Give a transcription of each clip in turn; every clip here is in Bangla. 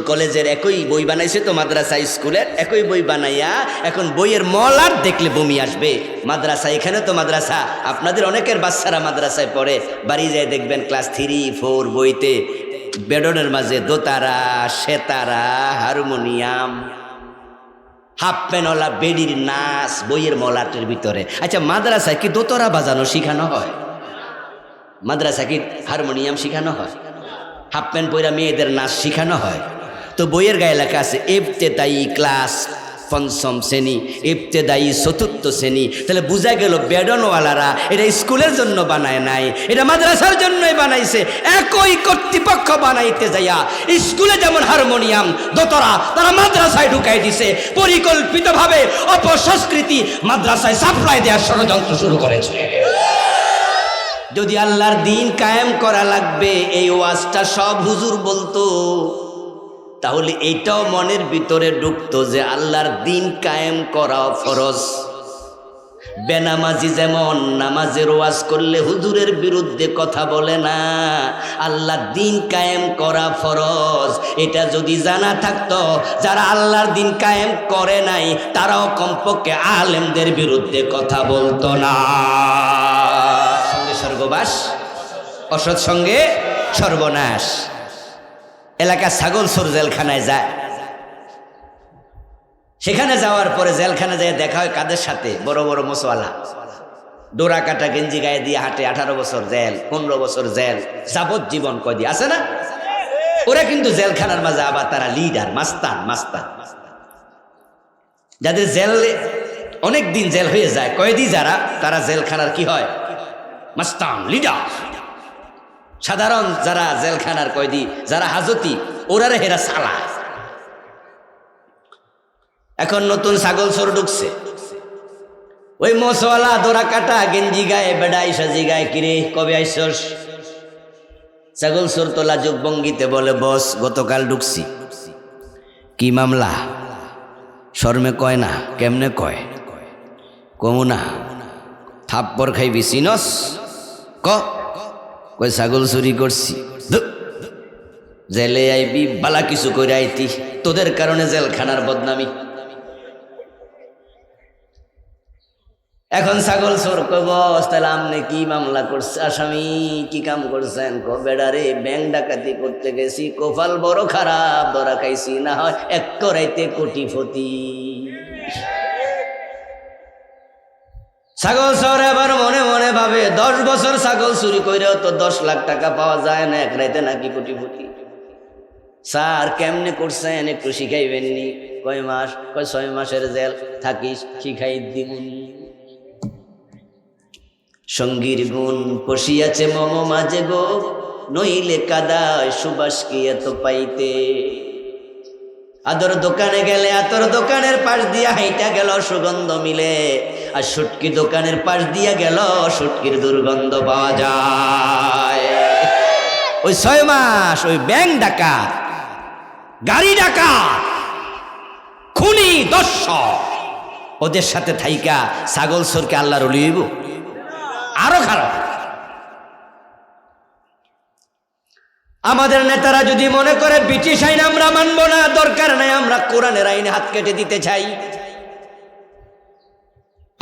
কলেজের একই বই বানাইছে তো মাদ্রাসা স্কুলের একই বই বানাইয়া এখন বইয়ের মলার দেখলে বমি আসবে। মাদ্রাসা এখানে তো মাদ্রাসা, আপনাদের অনেকের বাচ্চারা মাদ্রাসায় পড়ে, বাড়ি যায় দেখবেন ক্লাস 3, 4 বইতে বেডনের মাঝে দোতারা, সেতারা, হারমোনিয়াম, হাফ প্যানওয়ালা বেডির নাচ বইয়ের মলাটের ভিতরে। আচ্ছা, মাদ্রাসায় কি দোতরা বাজানো শিখানো হয়? মাদ্রাসা কি হারমোনিয়াম শিখানো হয়? হাফ প্যান্ট পইরা মেয়েদের নাচ শিখানো হয়? তো বইয়ের গায়ে লেখা আছে ইবতেদায়ী ক্লাস 5ম শ্রেণী, ইবতেদায়ী 4র্থ শ্রেণী। তাহলে বোঝা গেল বেডনওয়ালারা এটা স্কুলের জন্য বানায় নাই, এটা মাদ্রাসার জন্যই বানাইছে। একই কর্তৃপক্ষ বানাইতে যাইয়া স্কুলে যেমন হারমোনিয়াম দোতরা তারা মাদ্রাসায় ঢুকাই দিছে, পরিকল্পিতভাবে অপসংস্কৃতি মাদ্রাসায় সাপ্লাই দেওয়ার ষড়যন্ত্র শুরু করেছে। যদি আল্লাহর দিন কায়েম করা লাগবে এই ওয়াজটা সব হুজুর বলতো, তাহলে এইটাও মনের ভিতরে ঢুকতো যে আল্লাহর দিন কায়েম করা ফরজ। বেনামাজি যেমন নামাজের ওয়াজ করলে হুজুরের বিরুদ্ধে কথা বলে না, আল্লাহর দিন কায়েম করা ফরজ এটা যদি জানা থাকতো, যারা আল্লাহর দিন কায়েম করে নাই তারাও কমপক্ষে আলেমদের বিরুদ্ধে কথা বলতো না। স্বর্গবাস, অসৎ সঙ্গে সর্বনাশ। এলাকা ছাগল চোর জেলখানায় যায়, সেখানে যাওয়ার পরে জেলখানা যায় দেখা হয় কাদের সাথে? বড় বড় মোসওয়ালা, ডোরা কাটা গেঞ্জি গায়ে দিয়ে হাঁটে, 18 বছর জেল, 15 বছর জেল, যাবজ্জীবন কয়দি আছে না? ওরা কিন্তু জেলখানার মাঝে আবার তারা লিডার, মাস্তান। যাদের জেল অনেক দিন জেল হয়ে যায়, কয়েদি যারা, তারা জেলখানার কি হয়? মাস্তান, লিডার। সাধারণ যারা জেলখানার কয়েদি, যারা হাজতি, ওরারে হেরা সালা। এখন নতুন ছাগল চোর ঢুকছে, ওই মোসওয়ালা দোরা কাটা গেঞ্জি গায়ে বেড়াই সাজি গায়ে, কিরে কবে আইসস? ছাগল চোর তো লাজুক ভঙ্গিতে বলে, বস গতকাল ঢুকছি। কি মামলা? শর্মে কয় না, কেমনে কয়? কমু না, থাপ্পর খাইবি, চিনস? কই ছাগল চুরি করছি। জেলে আইবি, বালা কিছু করে আইতি, তোদের কারণে জেলখানার বদনামি। এখন ছাগল চোর কব, তাহলে আপনি কি মামলা করছে? আসামি কি কাম করছেন? বেড়ারে ব্যাংক ডাকাতি করতে গেছি, কপাল বড় খারাপ, ধরা খাইছি, না হয় এক করাইতে কোটিপতি। ছাগল চোর এবার মনে মনে ভাবে, 10 বছর ছাগল চুরি কইরেও তো 10 লাখ টাকা পাওয়া যায় না, এক রাইতে নাকি কোটিপতি। স্যার কেমনে করছেন একটু শিখাইবেননি? কয় মাস? কয় 6 মাসের জেল থাকিস, শিখাই দিমুন। সঙ্গীর গুণ পশিয়াছে মম মাঝে গো, নইলে কাদায় সুবাস কি এত পাইতে। আদর দোকানে গেলে আতর দোকানের পাশ দিয়া হাইটা গেল সুগন্ধ মিলে, আর শুটকি দোকানের পাশ দিয়া গেল শুটকির দুর্গন্ধ পাওয়া যায়। ওই 6 মাস ওই ব্যাংক ডাকাত, গাড়ি ডাকাত, খুনি, দর্শক, ওদের সাথে থাইকা ছাগল চোরকে আল্লাহর ওলি হইব? আরো খারাপ। আমাদের নেতারা যদি মনে করে ব্রিটিশ আইন আমরা মানব না, দরকার নাই, আমরা কোরআনের আইনে হাত কেটে দিতে চাই।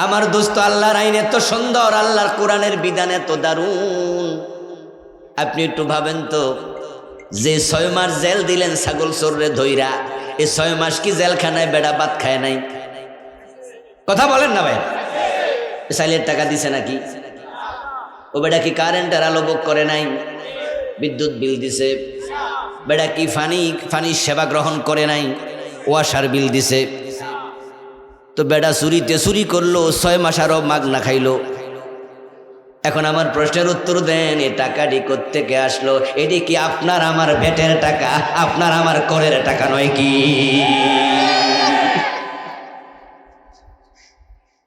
আমার দোস্ত, আল্লাহর আইন এত সুন্দর, আল্লাহর কোরআনের বিধান এত দারুণ। আপনি একটু ভাবেন তো, যে 6 মাস জেল দিলেন ছাগল চোররে ধইরা, এই 6 মাস কি জেলখানায় বেড়া ভাত খায় নাই? কথা বলেন না ভাই? সাইলের টাকা দিছে নাকি? ও বেটা কি কারেন্টের আলো ভোগ করে নাই? বিদ্যুৎ বিল দিছে? বেটা কি পানির সেবা গ্রহণ করে নাই? ওয়াসার বিল দিছে? তো বেটা চুরিতে চুরি করলো, 6 মাস আরো মাগনা খাইলো। এখন আমার প্রশ্নের উত্তর দেন, এ টাকাটি কোত্থেকে আসলো? এটি কি আপনার আমার ভেটের টাকা, আপনার আমার করের টাকা নয় কি?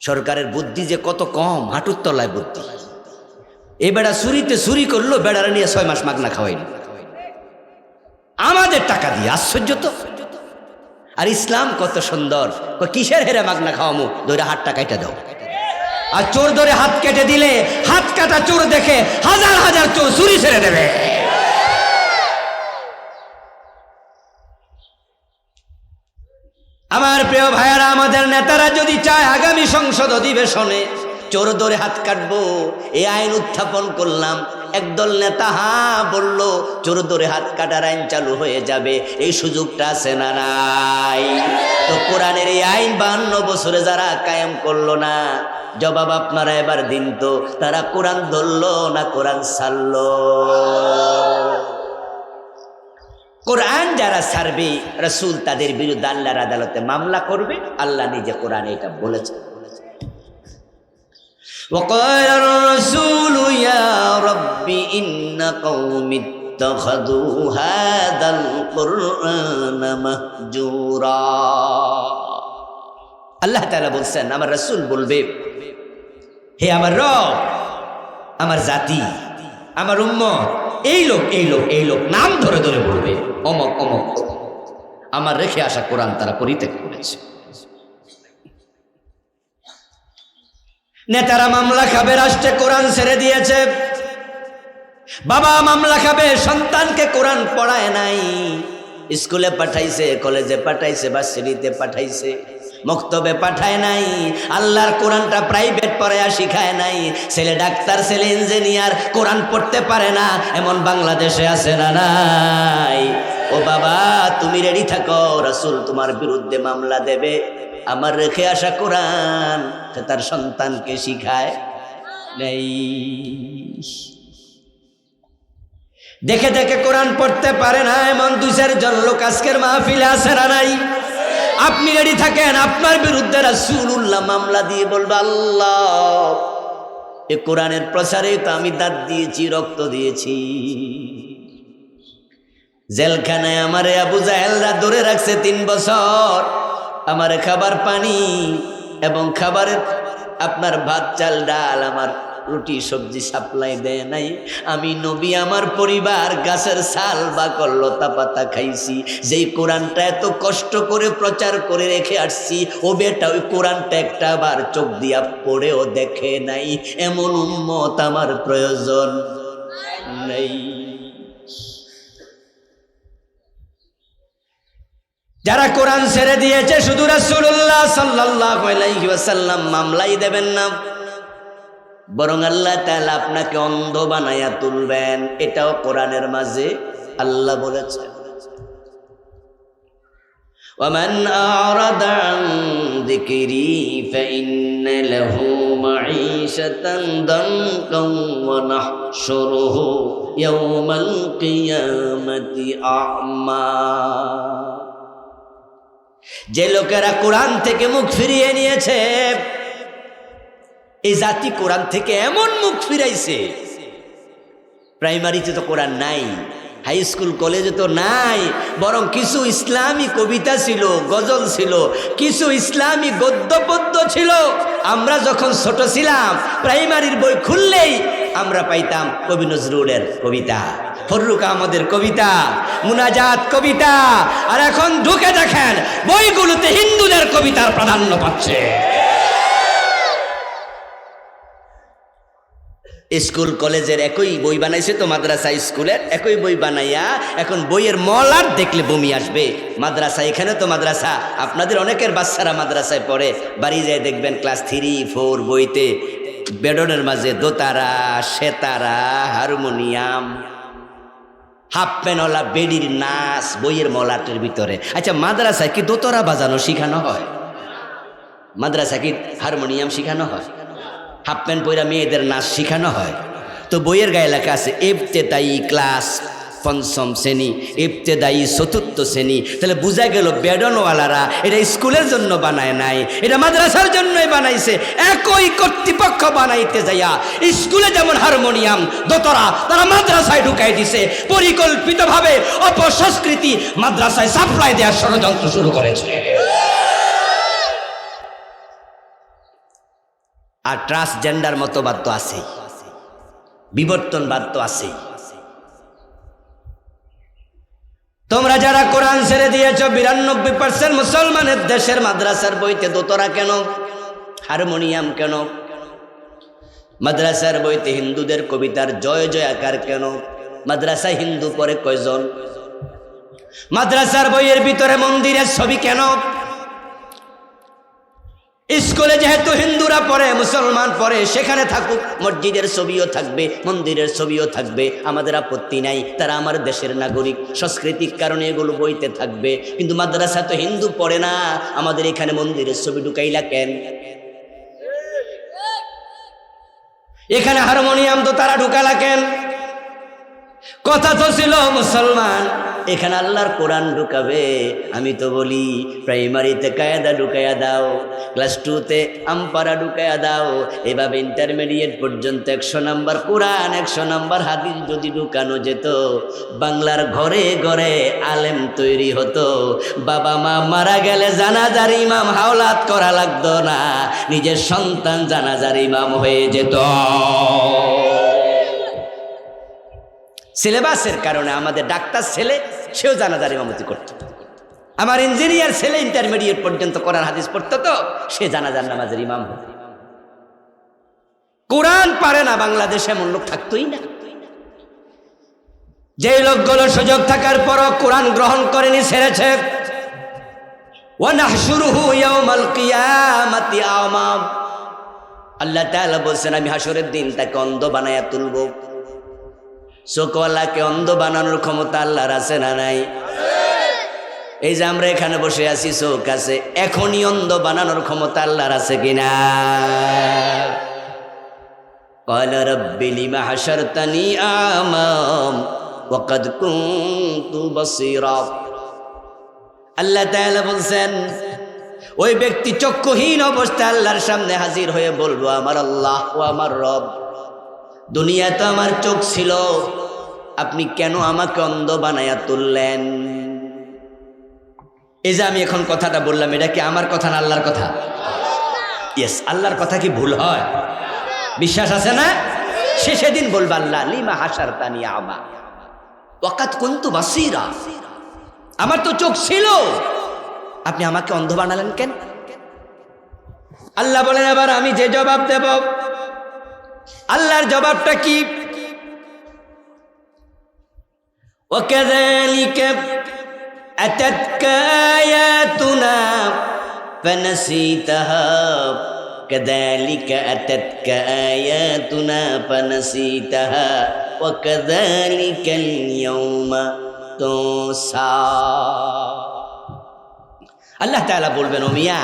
সরকারের বুদ্ধি যে কত কম, হাঁটুর তলায় বুদ্ধি। এ বেড়া চুরিতে চুরি করলো, বেড়ারা নিয়ে 6 মাস মাগনা খাওয়াইল আমাদের টাকা দিয়ে। আশ্চর্য তো। আর ইসলাম কত সুন্দর, কিসের হেরে মাগনা খাওয়ামু? ধরে হাতটা কাটা দাও। আর চোর ধরে হাত কেটে দিলে, হাত কাটা চোর দেখে হাজার হাজার চোর চুরি ছেড়ে দেবে। আমার প্রিয় ভাইয়ারা, আমাদের নেতারা যদি চায় আগামী সংসদ অধিবেশনে চোর ধরে হাত কাটবো, এই আইন উত্থাপন করলাম, একদল নেতা বলল চোর ধরে হাত কাটার আইন চালু হয়ে যাবে, এই সুযোগটা আছে না নাই? তো কোরআনের এই আইন 52 বছরে যারা কায়েম করলো না, জবাব আপনারা এবার দিন তো, তারা কোরআন ধরলো না কোরআন ছাড়লো? কোরআন যারা ছাড়বে, রাসূল তাদের বিরুদ্ধে আল্লাহর আদালতে মামলা করবে। আল্লাহ নিজে কোরআনে এটা বলেছেন। وقال الرسول يا رب إن قومي اتخذوا هذا القرآن مهجورا। আল্লাহ তাআলা বলছেন, আমার রাসূল বলবে, হে আমার রব, আমার জাতি, আমার উম্মত, এই লোক এই লোক এই লোক নাম ধরে ধরে বলবে, অমক অমক আমার রেখে আসা কোরআন তারা পরিত্যাগ করেছে। নেতারা মামলা খাবে, রাষ্ট্রে কোরআন ছেড়ে দিয়েছে। বাবা মামলা খাবে, সন্তানকে কোরআন পড়ায় নাই, স্কুলে পাঠাইছে, কলেজে পাঠাইছে, ভার্সিটিতে পাঠাইছে, মক্তবে পাঠায় নাই, আল্লাহর কোরআনটা প্রাইভেট পড়ায়া শিখায় নাই। ছেলে ডাক্তার, ছেলে ইঞ্জিনিয়ার, কোরআন পড়তে পারে না, এমন বাংলাদেশে আছে না নাই? ও বাবা, তুমি রেডি থাকো, রাসূল তোমার বিরুদ্ধে মামলা দেবে। আমার রেখে আসা কোরআন তার সন্তানকে শিখায় নেই। দেখে দেখে কোরআন পড়তে পারে না এমন 2-4 জন লোক আজকের মাহফিলে আছে না নাই? আপনি রেডি থাকেন, আপনার বিরুদ্ধে রাসূলুল্লাহ মামলা দিয়ে বলবে, আল্লাহ এ কোরআনের প্রচারে তো আমি দাঁত দিয়েছি, রক্ত দিয়েছি, জেলখানায় আমারে আবু জাহেলরা ধরে রাখছে 3 বছর, আমার খাবার পানি এবং খাবারের আপনার ভাত চাল ডাল, আমার রুটি সবজি সাপ্লাই দেয় নাই। আমি নবী, আমার পরিবার গাছের ছাল বাকল লতা পাতা খাইছি। যেই কোরআনটা এত কষ্ট করে প্রচার করে রেখে আসছি, ও বেটা ওই কোরআনটা একটা বার চোখ দিয়া পড়েও দেখে নাই। এমন উম্মত আমার প্রয়োজন নেই। যারা কোরআন ছেড়ে দিয়েছে, শুধু রাসূলুল্লাহ সাল্লাল্লাহু আলাইহি ওয়াসাল্লাম মামলাই দেবেন না, বরং আল্লাহ তাআলা আপনাকে অন্ধ বানায়া তুলবেন। এটাও কোরআনের মাঝে আল্লাহ বলেছেন, ওয়ামান আ'রাদা আন যিকরি ফাইন্না লাহু মাঈশাতান দানকান ওয়া নাহশুরুহু ইয়াওমাল কিয়ামাতি আ'মা। যে লোকেরা কোরআন থেকে মুখ ফিরিয়ে নিয়েছে, এই জাতি কোরআন থেকে এমন মুখ ফিরাইছে, প্রাইমারিতে তো কোরআন নাই, হাই স্কুল কলেজে তো নাই, বরং কিছু ইসলামী কবিতা ছিল, গজল ছিল, কিছু ইসলামী গদ্য পদ্য ছিল। আমরা যখন ছোট ছিলাম, প্রাইমারির বই খুললেই আমরা পাইতাম কবি নজরুলের কবিতা, ফররুক আহমদের কবিতা, মুনাজাত কবিতা। আর এখন ঢুকে দেখেন বইগুলোতে হিন্দুদের কবিতার প্রাধান্য পাচ্ছে। স্কুল কলেজের একই বই বানাইছে তো, মাদ্রাসা স্কুলের একই বই বানাইয়া এখন বইয়ের মলার দেখলে বমি আসবে। মাদ্রাসা, এখানে তো মাদ্রাসা, আপনাদের অনেকের বাচ্চারা মাদ্রাসায় পড়ে, বাড়ি যায় দেখবেন ক্লাস 3-4 বইতে বেডনের মাঝে দোতারা, সেতারা, হারমোনিয়াম, হাফ প্যানওয়ালা বেডির নাচ বইয়ের মলাটের ভিতরে। আচ্ছা, মাদ্রাসায় কি দোতরা বাজানো শিখানো হয়? মাদ্রাসা কি হারমোনিয়াম শিখানো হয়? হাফ প্যান্ট পইরা মেয়েদের নাচ শিখানো হয়? তো বইয়ের গায়ে লেখা আছে ইবতেদায়ী ক্লাস 5ম শ্রেণী, ইবতেদায়ী 4র্থ শ্রেণী। তাহলে বোঝা গেল বেডনওয়ালারা এটা স্কুলের জন্য বানায় নাই, এটা মাদ্রাসার জন্যই বানাইছে। একই কর্তৃপক্ষ বানাইতে যাইয়া স্কুলে যেমন হারমোনিয়াম, দোতরা তারা মাদ্রাসায় ঢুকাই দিছে, পরিকল্পিতভাবে অপসংস্কৃতি মাদ্রাসায় সাপ্লাই দেওয়ার ষড়যন্ত্র শুরু করেছে। আর ট্রান্সজেন্ডার মতবাদ তো আছেই, বিবর্তনবাদ তো আছেই। তোমরা যারা কোরআন ছেড়ে দিয়েছ, 92% মুসলমানের দেশের মাদ্রাসার বইতে দোতরা কেন, হারমোনিয়াম কেন? মাদ্রাসার বইতে হিন্দুদের কবিতার জয় জয়াকার কেন? মাদ্রাসায় হিন্দু পড়ে কয়জন? মাদ্রাসার বইয়ের ভিতরে মন্দিরের ছবি কেন? স্কুলে যেহেতু হিন্দুরা পড়ে, মুসলমান পড়ে, সেখানে থাকুক, মসজিদের ছবিও থাকবে, মন্দিরের ছবিও থাকবে, আমাদের আপত্তি নাই। তারা আমার দেশের নাগরিক, সাংস্কৃতিক কারণে এগুলো বইতে থাকবে। কিন্তু মাদ্রাসা তো হিন্দু পড়ে না, আমাদের এখানে মন্দিরের ছবি ঢুকাইলা কেন? এখানে হারমোনিয়াম তো তারা ঢুকালা কেন? কথা তো ছিল মুসলমান, এখানে আল্লাহর কোরআন ঢুকাবে। আমি তো বলি প্রাইমারিতে কায়দা ঢুকাইয়া দাও, ক্লাস 2তে আমপারা ঢুকাইয়া দাও, এভাবে ইন্টারমিডিয়েট পর্যন্ত 100 নাম্বার কোরআন 100 নাম্বার হাদিস যদি ঢুকানো যেত, বাংলার ঘরে ঘরে আলেম তৈরি হতো। বাবা মা মারা গেলে জানাজার ইমাম হাওলাত করা লাগতো না, নিজের সন্তান জানাজার ইমাম হয়ে যেত। সিলেবাসের কারণে আমাদের ডাক্তার ছেলে সেও জানাজার ইমামতি করত, আমার ইঞ্জিনিয়ার ছেলে ইন্টারমিডিয়েট পর্যন্ত কোরআন হাদিস পড়তো, তো সে জানাজার নামাজের ইমাম হতো। কোরআন পারে না বাংলাদেশে এমন লোক থাকতোই না। যে লোকগুলো সুযোগ থাকার পরও কোরআন গ্রহণ করেনি, ছেড়েছে। ওয়ানাহশুরুহু ইয়াওমাল কিয়ামাতি আমা, আল্লাহ তাআলা বলছেন আমি হাসরের দিন তাকে অন্ধ বানায়া তুলব। চোখওয়ালাকে অন্ধ বানানোর ক্ষমতা আল্লাহর আছে না নাই? এই যে আমরা এখানে বসে আছি, চোখ আছে, এখনই অন্ধ বানানোর ক্ষমতা আল্লাহর আছে কিনা? ক্বালা রাব্বি লিমা হাশারতানি আমা ওয়া ক্বাদ কুনতু বাসীরা। আল্লাহ তাআলা বলছেন ওই ব্যক্তি চক্ষুহীন অবস্থায় আল্লাহর সামনে হাজির হয়ে বলবো, আমার আল্লাহ ও আমার রব, দুনিয়াতে আমার চোখ ছিল, আপনি কেন আমাকে অন্ধ বানায়া তুললেন? এই যে আমি এখন কথাটা বললাম, এটা কি আমার কথা না আল্লাহর কথা? ইয়েস, আল্লাহর কথা কি ভুল হয়? বিশ্বাস আছে না? সে সেদিন বলবে আল্লাহ লিমা হাশারতানি আমা ওয়া ক্বাদ কুনতু বাসীরা, আমার তো চোখ ছিল, আপনি আমাকে অন্ধ বানালেন কেন? আল্লাহ বলেন এবার আমি যে জবাব দেব, আল্লাহর জবাবটা কি? ওয়াকাযালিকা আতাতকা আয়াতুনা ফানাসিতাহা, কাযালিকা আতাতকা আয়াতুনা ফানাসিতাহা ওয়াকাযালিকাল ইয়াওমা তুনসা। আল্লাহ তাআলা বলবেন ও মিয়া,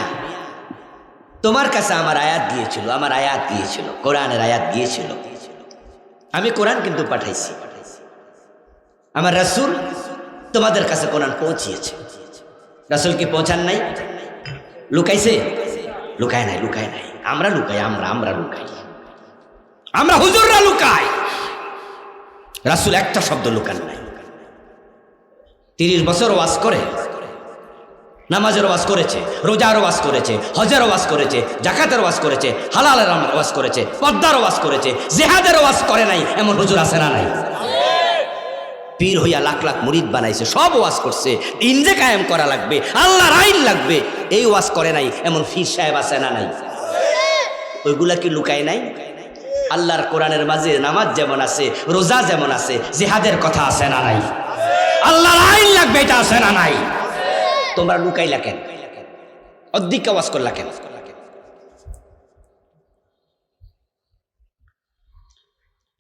তোমার কাছে আমার আয়াত গিয়েছিল, আমার আয়াত গিয়েছিল, কোরআনের আয়াত গিয়েছিল, আমি কোরআন কিন্তু পাঠাইছি, আমার রাসূল তোমাদের কাছে কোরআন পৌঁছিয়েছে। রাসূল কি পৌঁছান নাই? লুকাইছে? লুকায় নাই, লুকায় নাই। আমরা লুকাই, আমরা লুকাই, আমরা হুজুররা লুকাই। রাসূল একটা শব্দ লুকান নাই। 30 বছর ওয়াজ করে, নামাজের ওয়াজ করেছে, রোজার ওয়াজ করেছে, হজের ওয়াজ করেছে, যাকাতের ওয়াজ করেছে, হালালের ওয়াজ করেছে, পর্দার ওয়াজ করেছে, জিহাদের ওয়াজ করে নাই এমন হুজুর আছে না নাই? পীর হইয়া লাখ লাখ মুরিদ বানাইছে, সব ওয়াজ করছে, দিন যে কায়েম করা লাগবে, আল্লাহর আইন লাগবে, এই ওয়াজ করে নাই এমন পীর সাহেব আছে না নাই? ওইগুলা কি লুকায় নাই? আল্লাহর কোরআনের মাঝে নামাজ যেমন আছে, রোজা যেমন আছে, জিহাদের কথা আছে না নাই? আল্লাহর আইন লাগবে, এটা আছে না নাই? তোমরা লুকাইলা কেন? অধিক ওয়াজ করলা কেন?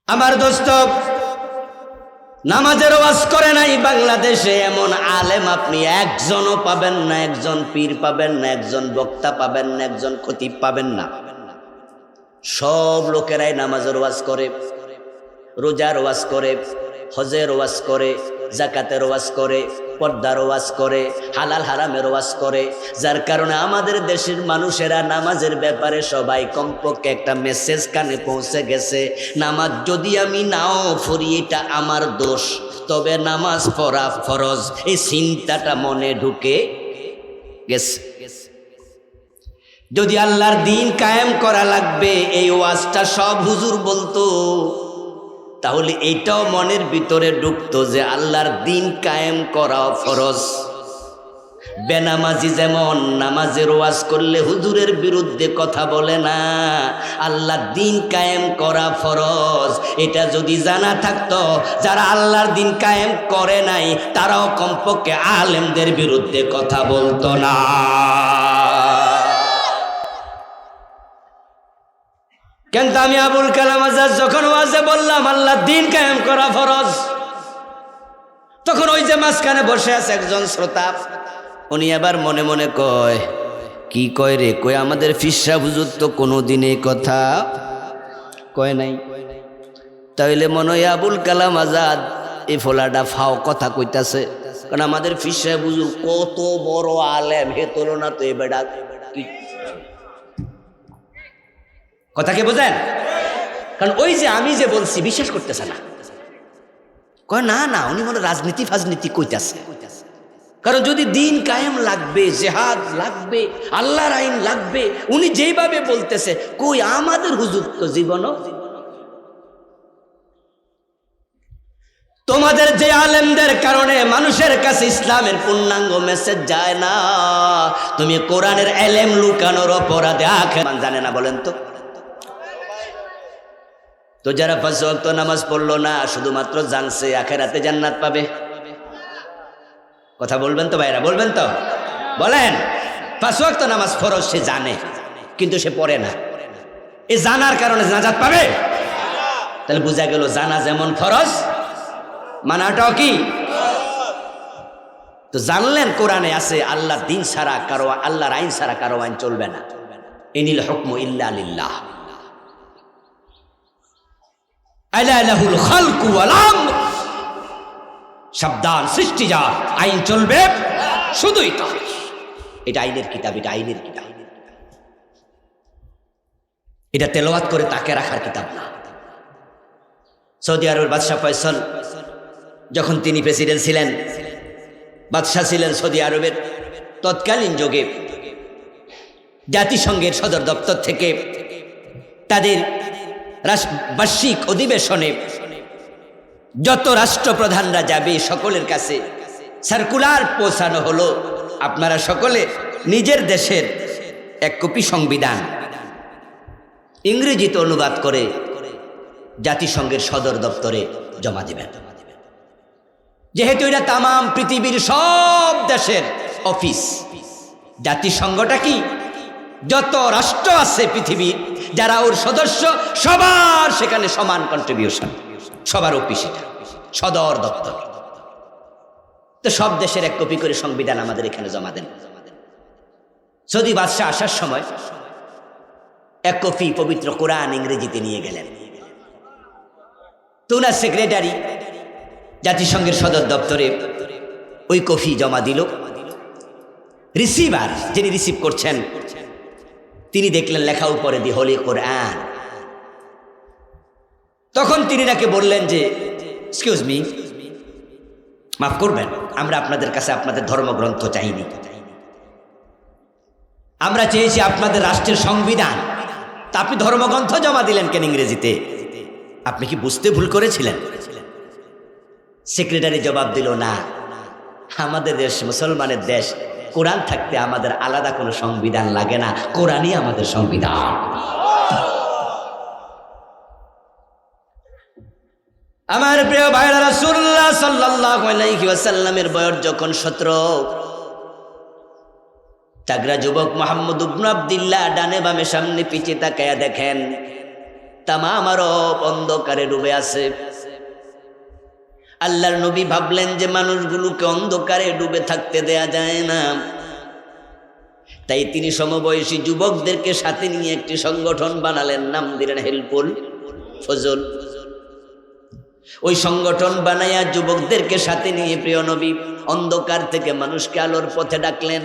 আমার দোস্ত, নামাজের ওয়াজ করে নাই বাংলাদেশে এমন আলেম আপনি একজনও পাবেন না, একজন পীর পাবেন না, একজন বক্তা পাবেন না, একজন খতিব পাবেন না। সব লোকেরাই নামাজের ওয়াজ করে, রোজার ওয়াজ করে, হজের ওয়াজ করে, যাকাতের ওয়াজ করে, পর্দার ওয়াজ করে, হালাল হারামের ওয়াজ করে। যার কারণে আমাদের দেশের মানুষেরা নামাজের ব্যাপারে সবাই কমপক্ষে একটা মেসেজ কানে পৌঁছে গেছে, নামাজ যদি আমি নাও পড়ি এটা আমার দোষ, তবে নামাজ পড়া ফরজ, এই চিন্তাটা মনে ঢুকে গেছে। যদি আল্লাহর দিন কায়েম করা লাগবে এই ওয়াজটা সব হুজুর বলতো, তাহলে এইটাও মনের ভিতরে ঢুকতো যে আল্লাহর দিন কায়েম করা ফরজ। বেনামাজি যেমন নামাজের ওয়াজ করলে হুজুরের বিরুদ্ধে কথা বলে না, আল্লাহর দিন কায়েম করা ফরজ এটা যদি জানা থাকতো, যারা আল্লাহর দিন কায়েম করে নাই তারাও কমপক্ষে আলেমদের বিরুদ্ধে কথা বলতো না। কিন্তু আমি আবুল কালাম আজাদ যখন ওয়াজে বললাম আল্লাহ দিন কায়েম করা ফরজ, তখন ওই যে মাঝখানে বসে আছে একজন শ্রোতা, উনি আবার মনে মনে কয়, কি কয় রে? কয় আমাদের ফিসা হুজুর তো কোনোদিন এই কথা কয় নাই। তাইলে মনে হয় আবুল কালাম আজাদ এই ফোলাটা ফাও কথা কইতাছে, কারণ আমাদের ফিসা হুজুর কত বড় আলেম, হে তুলনা তো এ বেড়া কি কথা কে বোঝেন? কারণ ওই যে আমি যে বলছি বিশ্বাস করতেছে না, কয় না না উনি মনে রাজনীতি ফাজনীতি কইতাছে। কারণ যদি দিন কায়েম লাগবে, জেহাদ লাগবে, আল্লাহর আইন লাগবে, উনি যেইভাবে বলতেছে, কই আমাদের হুজুর তো জীবনও। তোমাদের যে আলেমদের কারণে মানুষের কাছে ইসলামের পূর্ণাঙ্গ মেসেজ যায় না, তুমি কোরআনের এলেম লুকানোর অপরাধে আখেরাত জানে না বলেন তো? তো যারা 5 ওয়াক্ত নামাজ পড়লো না, শুধুমাত্র জানছে আখেরাতে জান্নাত পাবে। কথা বলবেন তো ভাইরা, বলবেন তো? বলেন। 5 ওয়াক্ত নামাজ ফরজ সে জানে, কিন্তু সে পড়ে না, এই জানার কারণে নাজাত পাবে? তাহলে বোঝা গেল জানা যেমন ফরজ, মানাটাও কি? তো জানলেন কোরআনে আছে আল্লাহর দিন ছাড়া কারো, আল্লাহর আইন ছাড়া কারো আইন চলবে না। ইনিল হুকমু ইল্লা লিল্লাহ, আলা লাহুল খালকু ওয়াল আমর। সাবধান, সৃষ্টি যা, আইন চলবে শুধুই তার। এটা আইনের কিতাব, এটা আইনের কিতাব, এটা তেলাওয়াত করে তাকে রাখার কিতাব না। সৌদি আরবের বাদশাহ ফয়সাল যখন তিনি প্রেসিডেন্ট ছিলেন, বাদশাহ ছিলেন সৌদি আরবের, তৎকালীন যুগে জাতিসংঘের সদর দপ্তর থেকে তাদের বার্ষিক অধিবেশনে যত রাষ্ট্রপ্রধানরা যাবে সকলের কাছে সার্কুলার পৌঁছানো হলো, আপনারা সকলে নিজের দেশের 1 কপি সংবিধান ইংরেজিতে অনুবাদ করে জাতিসংঘের সদর দপ্তরে জমা দেবেন। যেহেতু এটা তামাম পৃথিবীর সব দেশের অফিস, জাতিসংঘটা কি যত রাষ্ট্র আছে পৃথিবীর, যারা ওর সদস্য সবার সেখানে সমান কন্ট্রিবিউশন, সবার অফিস, এটা সদর দপ্তর। তো সব দেশের 1 কপি করে সংবিধান আমাদের এখানে জমা দেন। সৌদি বাদশাহ আসার সময় 1 কপি পবিত্র কোরআন ইংরেজিতে নিয়ে গেলেন। তো ওনার সেক্রেটারি জাতিসংঘের সদর দপ্তরে ওই কপি জমা দিল। রিসিভার, যিনি রিসিভ করছেন, তিনি দেখলেন লেখা উপরে দি হোলি কোরআন। তখন তিনি নাকি বললেন যে এক্সকিউজ মি, মাফ করবেন, আমরা আপনাদের কাছে আপনাদের ধর্মগ্রন্থ চাইনি, আমরা চেয়েছি আপনাদের রাষ্ট্রের সংবিধান। তা আপনি ধর্মগ্রন্থ জমা দিলেন কেন ইংরেজিতে? আপনি কি বুঝতে ভুল করেছিলেন? সেক্রেটারি জবাব দিল, না, আমাদের দেশ মুসলমানের দেশ, কোরআন থাকতে আমাদের আলাদা কোনো সংবিধান লাগে না, কোরআনই আমাদের সংবিধান। আমার প্রিয় ভাইরা, রাসূলুল্লাহ সাল্লাল্লাহু আলাইহি ওয়াসাল্লামের বয়স যখন 17, তাগড়া যুবক মুহাম্মদ ইবনে আব্দুল্লাহ ডানে বামে সামনে পিছে তাকায়া দেখেন তামাম আরব অন্ধকারে ডুবে আছে। আল্লাহর নবী ভাবলেন যে মানুষগুলোকে অন্ধকারে ডুবে থাকতে দেয়া যায় না, তাই তিনি সমবয়সী যুবকদেরকে সাথে নিয়ে একটি সংগঠন বানালেন, নাম দিলেন হেল্পুল ফজল। ওই সংগঠন বানায়া যুবকদেরকে সাথে নিয়ে প্রিয় নবী অন্ধকার থেকে মানুষকে আলোর পথে ডাকলেন।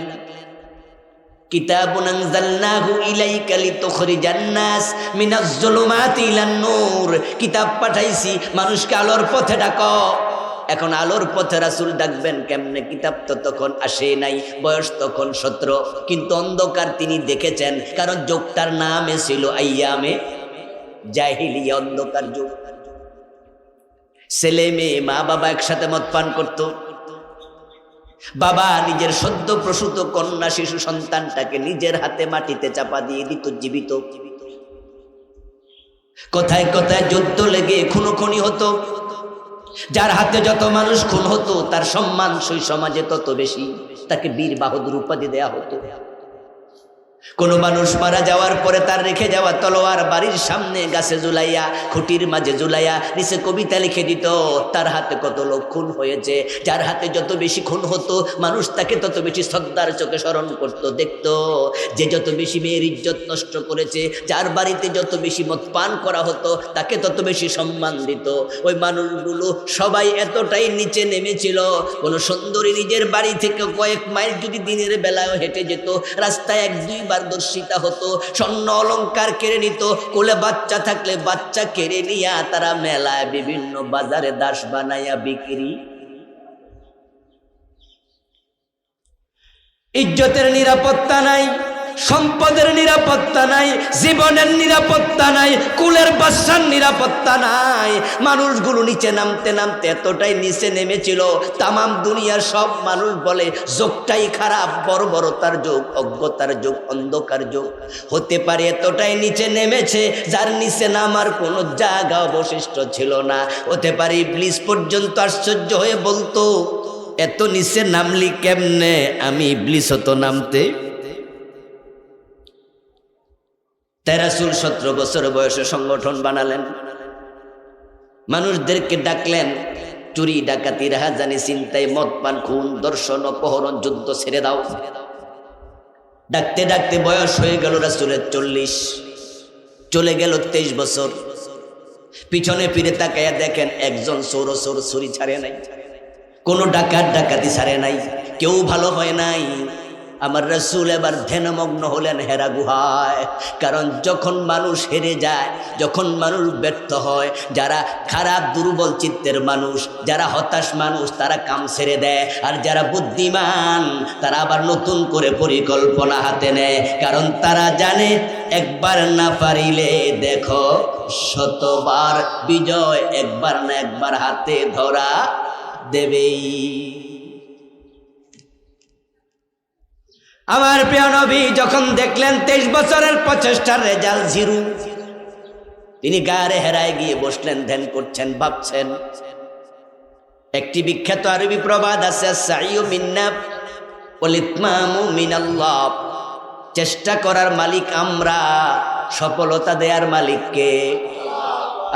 কিতাবুন আনজালনাহু ইলাইকা লিতুখরিজান নাস মিনাজ যুলুমাতি ইলান নূর, কিতাব পাঠাইছি মানুষকে আলোর পথে ডাকো। এখন আলোর পথে রাসূল ডাকবেন কেমনে? কিতাব তো তখন আসে নাই, বয়স তখন 17, কিন্তু অন্ধকার তিনি দেখেছেন, কারণ যুগটার নামে ছিল আইয়ামে জাহিলিয়া, অন্ধকার যুগ। ছেলে মেয়ে মা বাবা একসাথে মদ পান করত, বাবা নিজের সদ্য প্রসূত কন্যা শিশু সন্তানটাকে নিজের হাতে মাটিতে চাপা দিয়ে দিত জীবিত। কোথায় কোথায় যুদ্ধ লেগে খুনোখুনি হতো, যার হাতে যত মানুষ খুন হতো তার সম্মান সেই সমাজে তত বেশি, তাকে বীর বাহাদুর উপাধি দেয়া হতো। কোনো মানুষ মারা যাওয়ার পরে তার রেখে যাওয়া তলোয়ার বাড়ির সামনে গাছে ঝুলাইয়া, খুঁটির মাঝে ঝুলাইয়া নিচে কবিতা লিখে দিত, তার হাতে কত লোক খুন হয়েছে। যার হাতে যত বেশি খুন হতো মানুষ তাকে তত বেশি শ্রদ্ধার চোখে স্মরণ করত, দেখত। যে যত বেশি মেয়ের ইজ্জত নষ্ট করেছে, যার বাড়িতে যত বেশি মদ পান করা হতো তাকে তত বেশি সম্মান দিত। ওই মানুষগুলো সবাই এতটাই নিচে নেমেছিল, কোনো সুন্দরী নিজের বাড়ি থেকে কয়েক মাইল যদি দিনের বেলায় হেঁটে যেত, রাস্তায় এক দুইবার দর্শিতা হতো, স্বর্ণ অলংকার কেড়ে নিত, কোলে বাচ্চা থাকলে বাচ্চা কেড়ে নিয়া তারা মেলায় বিভিন্ন বাজারে দাস বানাইয়া বিক্রি। ইজ্জতের নিরাপত্তা নাই, সম্পদের নিরাপত্তা নাই, জীবনের নিরাপত্তা নাই, কুলের বাচ্চার নিরাপত্তা নাই। মানুষগুলো নিচে নামতে নামতে এতটাই নিচে নেমেছিল, তামাম দুনিয়ার সব মানুষ বলে যোগটাই খারাপ, বর্বরতার যোগ, অজ্ঞতার যোগ, অন্ধকার যোগ। হতে পারে এতটাই নিচে নেমেছে যার নিচে নামার কোনো জায়গা অবশিষ্ট ছিল না। হতে পারে ইবলিস পর্যন্ত আশ্চর্য হয়ে বলতো, এত নিচে নামলি কেমনে? আমি ইবলিস হতো নামতে। তাই রাসূল 17 বছর বয়সে সংগঠন বানালেন, মানুষদেরকে ডাকলেন, চুরি ডাকাতি রাহাজানি চিন্তাই মদ পান খুন দর্শন অপহরণ যুদ্ধ ছেড়ে দাও। ডাকতে ডাকতে বয়স হয়ে গেল রাসূলের 40, চলে গেল 23 বছর। পিছনে ফিরে তাকায়া দেখেন একজন চোর চুরি ছাড়ে নাই, কোনো ডাকাত ডাকাতি ছাড়ে নাই, কেউ ভালো হয় নাই। আমার রাসূল এবার ধ্যানমগ্ন হলেন হেরা গুহায়। কারণ যখন মানুষ হেরে যায়, যখন মানুষ ব্যর্থ হয়, যারা খারাপ দুর্বল চিত্তের মানুষ, যারা হতাশ মানুষ, তারা কাম ছেড়ে দেয়। আর যারা বুদ্ধিমান তারা আবার নতুন করে পরিকল্পনা হাতে নেয়। কারণ তারা জানে একবার না পারিলে দেখো শতবার বিজয় একবার না একবার হাতে ধরা দেবেই। আমার প্রিয় নবী যখন দেখলেন 23 বছরের প্রচেষ্টার রেজাল্ট জিরো, তিনি গায়ে হেরায় গিয়ে বসলেন, ধ্যান করছেন, ভাবছেন। একটি বিখ্যাত আরবি প্রবাদ আছে, সাইয়ু মিন্না ওয়াল ইতমামু মিনাল্লাহ। চেষ্টা করার মালিক আমরা, সফলতা দেওয়ার মালিককে।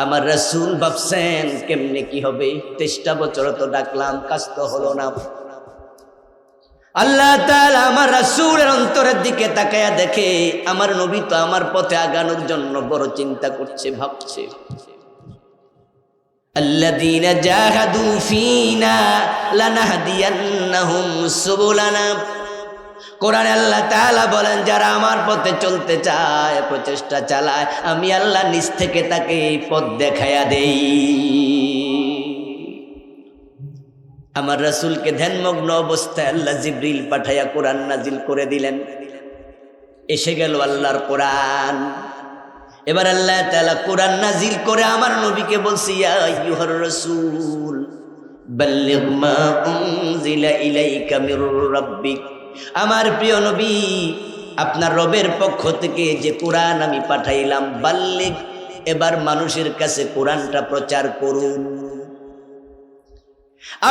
আমার রাসূল ভাবছেন কেমনে কি হবে, 23টা বছর তো ডাকলাম, কাজ তো হলো না। আল্লাহ তাআলা আমার রাসূলের অন্তরের দিকে তাকায়া দেখে আমার নবী তো আমার পথে আগানোর জন্য বড় চিন্তা করছে, ভাবছে। আল্লাযীনা জাহাদু ফীনা লানাহদিয়ান্নাহুম সুবুলানা। কোরআনে আল্লাহ তাআলা বলেন, যারা আমার পথে চলতে চায়, প্রচেষ্টা চালায়, আমি আল্লাহ নিজ থেকে তাকে পথ দেখায়া দেই। আমার রাসূলকে ধ্যানমগ্ন অবস্থায় আল্লাহ জিবরিল পাঠাইয়া কোরআন নাজিল করে দিলেন। এসে গেল আল্লাহর কোরআন। এবার আল্লাহ তাআলা কোরআন নাজিল করে আমার নবীকে বলছি, ইয়া আইয়ুহার রাসূল বাল্লিগ মা উনজিলা ইলাইকা মির রাব্বিক। আমার প্রিয় নবী, আপনার রবের পক্ষ থেকে যে কোরআন আমি পাঠাইলাম, বাল্লিগ, এবার মানুষের কাছে কোরআনটা প্রচার করুন।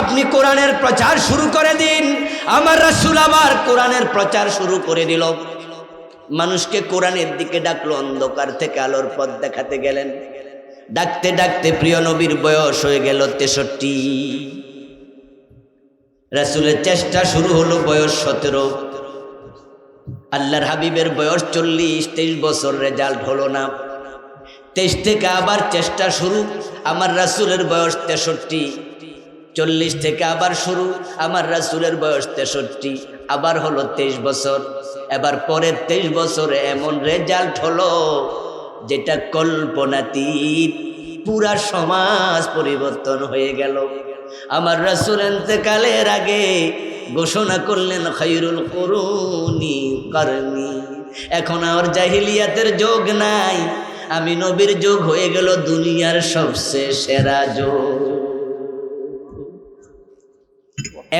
আপনি কোরআনের প্রচার শুরু করে দিন। আমার রাসূল আবার কোরআনের প্রচার শুরু করে দিল, মানুষকে কোরআনের দিকে ডাকলো, অন্ধকার থেকে আলোর পথ দেখাতে গেলেন। ডাকতে ডাকতে প্রিয় নবীর বয়স হয়ে গেল 63। রাসূলের চেষ্টা শুরু হলো বয়স 17। আল্লাহর হাবিবের বয়স 40, 23 বছর, রেজাল্ট হলো না। 23 থেকে আবার চেষ্টা শুরু, আমার রাসূলের বয়স 63। 40 থেকে আবার শুরু, আমার রাসূলের বয়স 63, আবার হলো 23 বছর। এবার পরের 23 বছরে এমন রেজাল্ট হলো যেটা কল্পনাতীত, পুরা সমাজ পরিবর্তন হয়ে গেল। আমার রাসূল ইন্তেকালের আগে ঘোষণা করলেন, খায়রুল কুরুনি কারনি। এখন আর জাহিলিয়াতের যোগ নাই, আমি নবীর যোগ হয়ে গেল দুনিয়ার সবচেয়ে সেরা যোগ।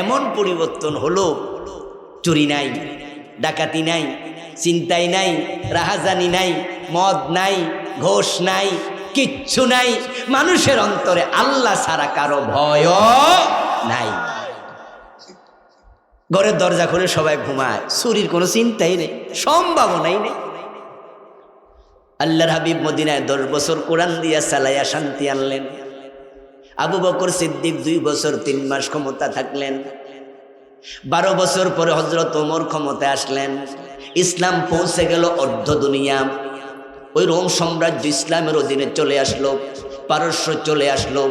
এমন পরিবর্তন হলো, চুরি নাই, ডাকাতি নাই, চিন্তাই নাই, রাহাজানি নাই, মদ নাই, ঘোষ নাই, কিচ্ছু নাই। মানুষের অন্তরে আল্লাহ ছাড়া কারো ভয় নাই। ঘরের দরজা খুলে সবাই ঘুমায়, চুরির কোনো চিন্তাই নেই, সম্ভাবনাই নেই। আল্লাহর হাবিব মদিনায় 10 বছর কোরআন দিয়া চালাইয়া শান্তি আনলেন। আবু বকর সিদ্দিক 2 বছর 3 মাস ক্ষমতা থাকলেন। 12 বছর পরে হযরত ওমর ক্ষমতায় আসলেন। ইসলাম পৌঁছে গেল অর্ধ দুনিয়া। ওই রোম সাম্রাজ্য ইসলামের অধীনে চলে আসলো, পারস্য চলে আসলো,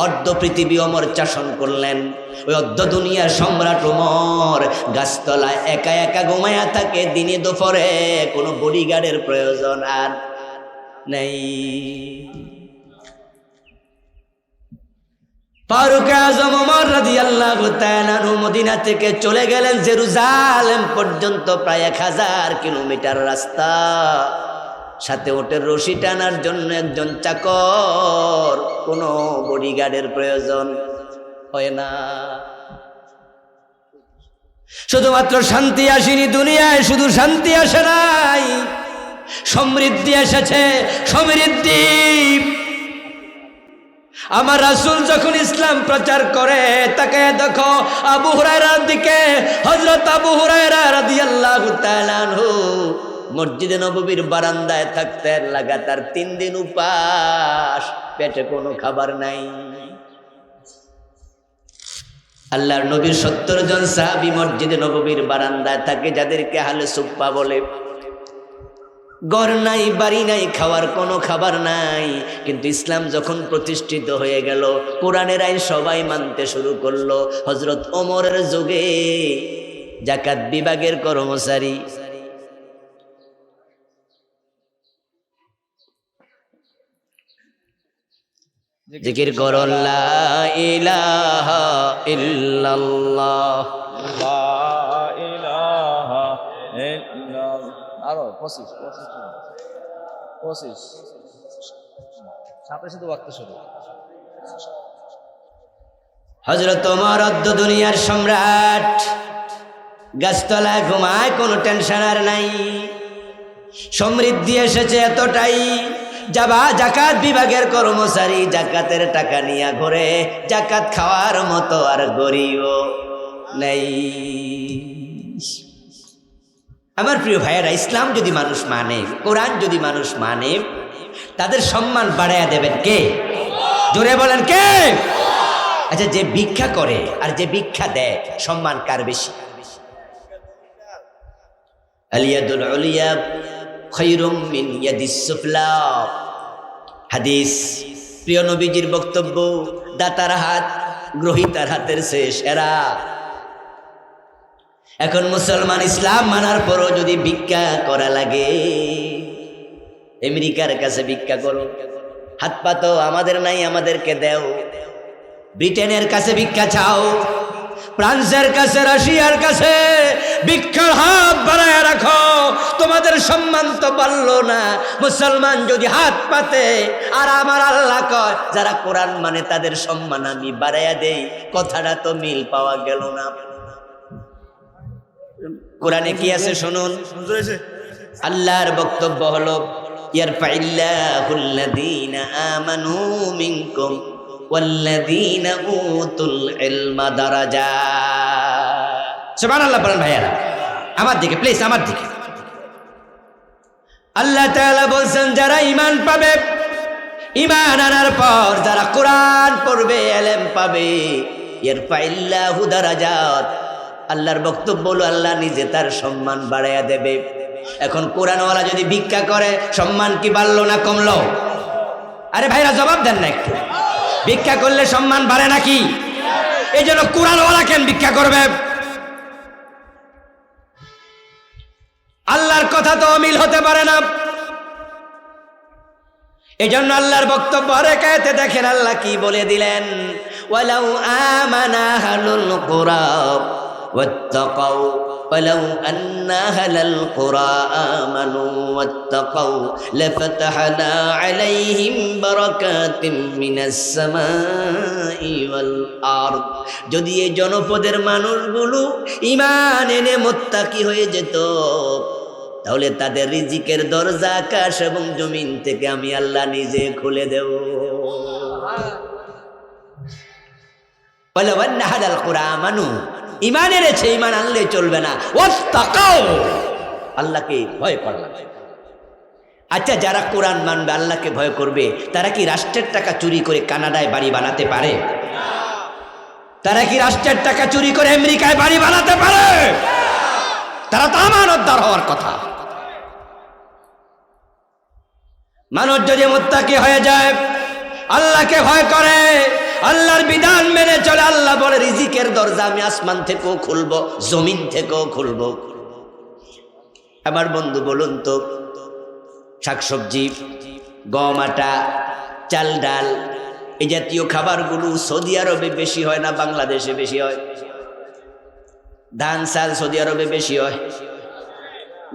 অর্ধ পৃথিবী ওমর শাসন করলেন। ওই অর্ধ দুনিয়ার সম্রাট ওমর গাছতলায় একা একা ঘুমায়া থাকে, দিনে দুপুরে কোনো বডিগার্ডের প্রয়োজন আর নেই। ফারুক আজম ওমর রাদিয়াল্লাহু তাআলা মদিনা থেকে চলে গেলেন জেরুজালেম পর্যন্ত, প্রায় 1000 কিলোমিটার রাস্তা। সাথে ওটের রশি টানার জন্য একজন চাকর, কোনো বডিগার্ডের প্রয়োজন হয় না। শুধুমাত্র শান্তি আসেনি দুনিয়ায়, শুধু শান্তি আসে নাই, সমৃদ্ধি এসেছে, সমৃদ্ধি। আমার রাসূল যখন ইসলাম প্রচার করে, তাকে দেখো আবু হুরায়রার দিকে। হযরত আবু হুরায়রা রাদিয়াল্লাহু তাআলা আনহু মসজিদে নববীর বারান্দায় থাকতেন, লাগাতার 3 দিন উপাস, পেটে কোনো খাবার নাই। আল্লাহর নবীর 70 জন সাহাবী মসজিদে নববীর বারান্দায় থাকে, যাদেরকে আহলে সুফফা বলে। ঘর নাই, বাড়ি নাই, খাওয়ার কোনো খাবার নাই। কিন্তু ইসলাম যখন প্রতিষ্ঠিত হয়ে গেল, কোরআনের আইন সবাই মানতে শুরু করলো। হযরত ওমরের যুগে যাকাত বিভাগের কর্মচারী জিকির করো লা ইলাহা ইল্লাল্লাহ, লা ইলাহা ইল্লাল্লাহ। আরো 25 সাথে সাথে ওয়াক্ত শুরু। হযরত ওমর অর্ধ দুনিয়ার সম্রাট, গাছতলায় ঘুমায়, কোনো টেনশন আর নাই। সমৃদ্ধি এসেছে এতটাই, যাবা জাকাত বিভাগের কর্মচারী জাকাতের টাকা নিয়ে ঘরে, জাকাত খাওয়ার মতো আর গরিবও নেই। আমার প্রিয় ভাইয়েরা, ইসলাম যদি মানুষ মানে, কোরআন যদি মানুষ মানে, তাদের সম্মান বাড়াইয়া দেবেন কে? জোরে বলেন কে? আচ্ছা, যে ভিক্ষা করে আর যে ভিক্ষা দেয়, সম্মান কার বেশি? আলিয়াদুল উলিয়া খায়রুম মিন ইয়াদিস সুফলা। হাদিস, প্রিয় নবীজির বক্তব্য, দাতার হাত গ্রহীতার হাতের চেয়ে সেরা। এখন মুসলমান ইসলাম মানার পরও যদি ভিক্ষা করা লাগে, আমেরিকার কাছে ভিক্ষা করো, হাত পাতো, আমাদের নাই আমাদেরকে দেও। ব্রিটেনের কাছে ভিক্ষা চাও, ফ্রান্সের কাছে, রাশিয়ার কাছে ভিক্ষার হাত বাড়ায় রাখো, তোমাদের সম্মান তো বাড়লো না। মুসলমান যদি হাত পাতে, আর আমার আল্লাহ কয় যারা কোরআন মানে তাদের সম্মান আমি বাড়াইয়া দেই, কথাটা তো মিল পাওয়া গেল না। কোরআনে কি আছে শুনুন। আল্লাহর বক্তব্য হলো, ইয়ারফাইল্লাহুল্লাযীনা আমানু মিনকুম ওয়াল্লাযীনা উতুল ইলমা দারাজাত। সুবহানাল্লাহ বলেন ভাইয়ারা, আমার দিকে প্লিজ, আমার দিকে। আল্লাহ তাআলা বলছেন, যারা ঈমান পাবে, ঈমান আনার পর যারা কোরআন পড়বে, ইলম পাবে, ইয়ারফাইল্লাহু দারাজাত। আল্লাহর বক্তব্য হলো, আল্লাহ নিজে তার সম্মান বাড়াইয়া দেবে। এখন কোরআনওয়ালা যদি ভিক্ষা করে, সম্মান কি বাড়লো না কমলো? আরে ভাইরা জবাব দেন না একটু। ভিক্ষা করলে সম্মান বাড়ে নাকি? এই জন্য কোরআনওয়ালা কেন ভিক্ষা করবে? আল্লাহর কথা তো অমিল হতে পারে না। এই জন্য আল্লাহর বক্তব্য আরেক আয়াতে দেখেন আল্লাহ কি বলে দিলেন, ওয়ালাউ আমানা আহলুল কুরা ওয়াত্তাকাউ ওয়ালাউ আন্না আহলাল কুরা আমানু ওয়াত্তাকাউ লাফাতাহনা আলাইহিম বারাকাতিম মিনাস সামাই ওয়াল আরদ। যদি এই জনপদের মানুষগুলো ঈমান এনে মুত্তাকি হয়ে যেত, তাহলে তাদের রিজিকের দরজা আকাশ এবং জমিন থেকে আমি আল্লাহ নিজে খুলে দেব। ইমান এনেছে, ইমান আনলে চলবে না। ওয়াত্তাকাও, আল্লাহকে ভয় করা লাগবে। আচ্ছা, যারা কোরআন মানবে, আল্লাহকে ভয় করবে, তারা কি রাষ্ট্রের টাকা চুরি করে কানাডায় বাড়ি বানাতে পারে? তারা কি রাষ্ট্রের টাকা চুরি করে আমেরিকায় বাড়ি বানাতে পারে? তারা তো আমানতদার হওয়ার কথা। মানুষ যদি মুত্তাকি হয়ে যায়, আল্লাহকে ভয় করে, আল্লাহর বিধান মেনে চলে, আল্লাহ বলে রিজিকের দরজা আমি আসমান থেকেও খুলবো, জমিন থেকেও খুলবো। আমার বন্ধু বলুন তো, শাকসবজি, গম, আটা, চাল, ডাল, এই জাতীয় খাবারগুলো সৌদি আরবে বেশি হয় না বাংলাদেশে বেশি হয়? ধান, চাল সৌদি আরবে বেশি হয়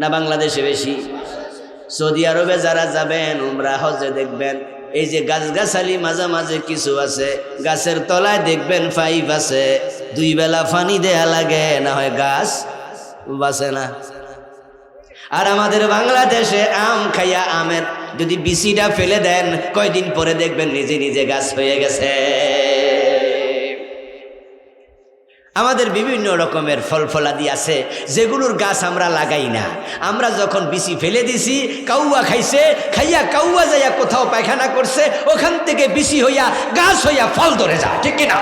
না বাংলাদেশে বেশি? সৌদি আরবে যারা যাবেন উমরা হজে, দেখবেন এই যে গাছগাছালি মাঝে মাঝে কিছু আছে, গাছের তলায় দেখবেন পাইপ আছে, 2 বেলা পানি দেয়া লাগে, না হয় গাছ বাঁচে না। আর আমাদের বাংলাদেশে আম খাইয়া আমের যদি বিচিটা ফেলে দেন, কয়দিন পরে দেখবেন নিজে নিজে গাছ হয়ে গেছে। আমাদের বিভিন্ন রকমের ফল ফলাদি আছে যেগুলোর গাছ আমরা লাগাই না। আমরা যখন বিচি ফেলে দিছি, কাউয়া খাইছে, খাইয়া কাউয়া যাইয়া কোথাও পায়খানা করছে, ওখান থেকে বিচি হইয়া গাছ হইয়া ফল ধরে যায়, ঠিক কিনা?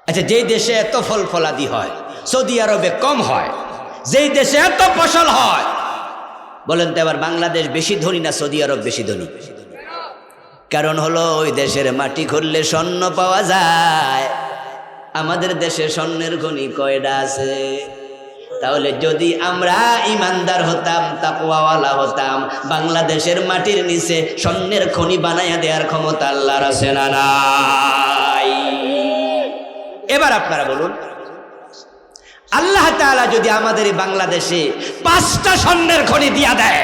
আচ্ছা, যেই দেশে এত ফল ফলাদি হয় সৌদি আরবে কম হয়, যেই দেশে এত ফসল হয়, বলেন তো এবার বাংলাদেশ বেশি ধনী না সৌদি আরব বেশি ধনী? কারণ হলো ওই দেশের মাটি খুঁড়লে স্বর্ণ পাওয়া যায়, আমাদের দেশে স্বর্ণের খনি কয়টা আছে? তাহলে যদি আমরা ইমানদার হতাম, তাকওয়াওয়ালা হতাম, বাংলাদেশের মাটির নিচে স্বর্ণের খনি বানাইয়া দেওয়ার ক্ষমতা আল্লাহর আছে না নাই? এবার আপনারা বলুন, আল্লাহ তাআলা যদি আমাদের বাংলাদেশে 5টা স্বর্ণের খনি দিয়া দেয়,